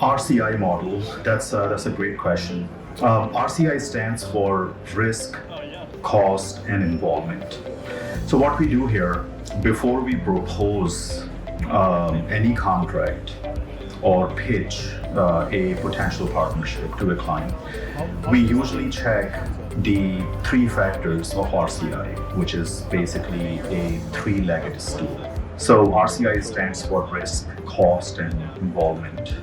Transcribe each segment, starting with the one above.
RCI model, that's a great question. RCI stands for risk, cost, and involvement. So what we do here, before we propose any contract or pitch a potential partnership to a client, we usually check the three factors of RCI, which is basically a three-legged stool. So RCI stands for risk, cost, and involvement,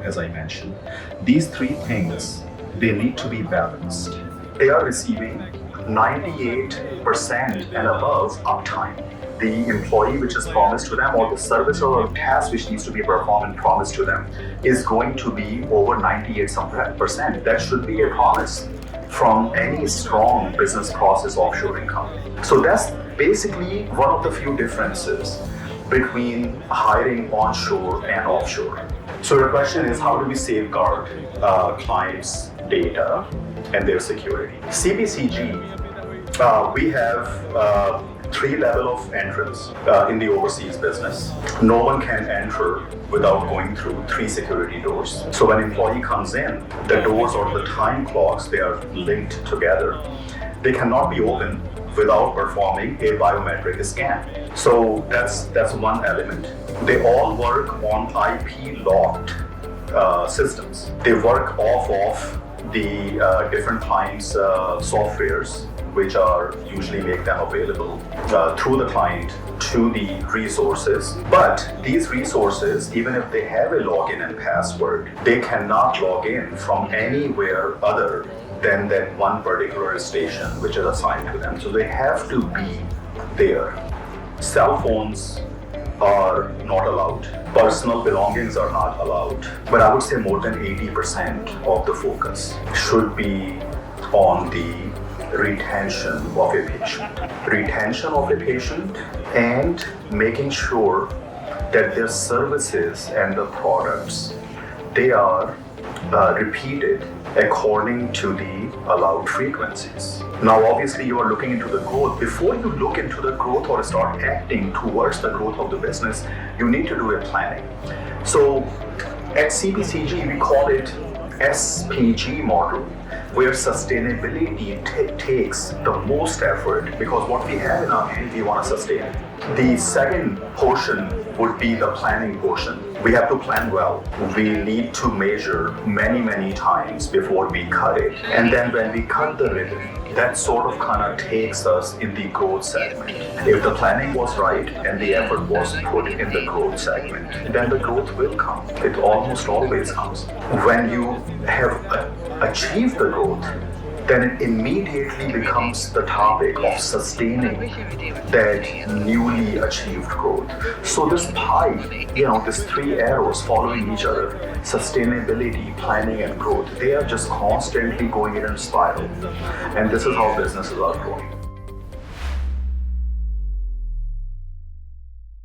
as I mentioned. These three things, they need to be balanced. They are receiving 98% and above uptime. The employee which is promised to them, or the service or task which needs to be performed and promised to them, is going to be over 98%. That should be a promise from any strong business process offshoring company. So that's basically one of the few differences between hiring onshore and offshore. So the question is, how do we safeguard clients' data and their security? CPCG, we have three levels of entrance in the overseas business. No one can enter without going through three security doors. So when an employee comes in, the doors or the time clocks, they are linked together. They cannot be opened without performing a biometric scan. So that's one element. They all work on IP locked systems. They work off of the different clients' softwares, which are usually make them available through the client to the resources. But these resources, even if they have a login and password, they cannot log in from anywhere other than that one particular station which is assigned to them. So they have to be there. Cell phones are not allowed. Personal belongings are not allowed. But I would say more than 80% of the focus should be on the retention of a patient. Retention of a patient and making sure that their services and the products, they are repeated according to the allowed frequencies. Now obviously you are looking into the growth. Before you look into the growth or start acting towards the growth of the business, you need to do a planning. So at CPCG we call it SPG model, where sustainability takes the most effort, because what we have in our hand, we want to sustain it. The second portion would be the planning portion. We have to plan well. We need to measure many times before we cut it. And then when we cut the ribbon, that sort of kind of takes us in the growth segment. If the planning was right and the effort was put in the growth segment, then the growth will come. It almost always comes. When you have achieved the growth, then it immediately becomes the topic of sustaining that newly achieved growth. So this pie, these three arrows following each other, sustainability, planning, and growth, they are just constantly going in a spiral. And this is how businesses are growing.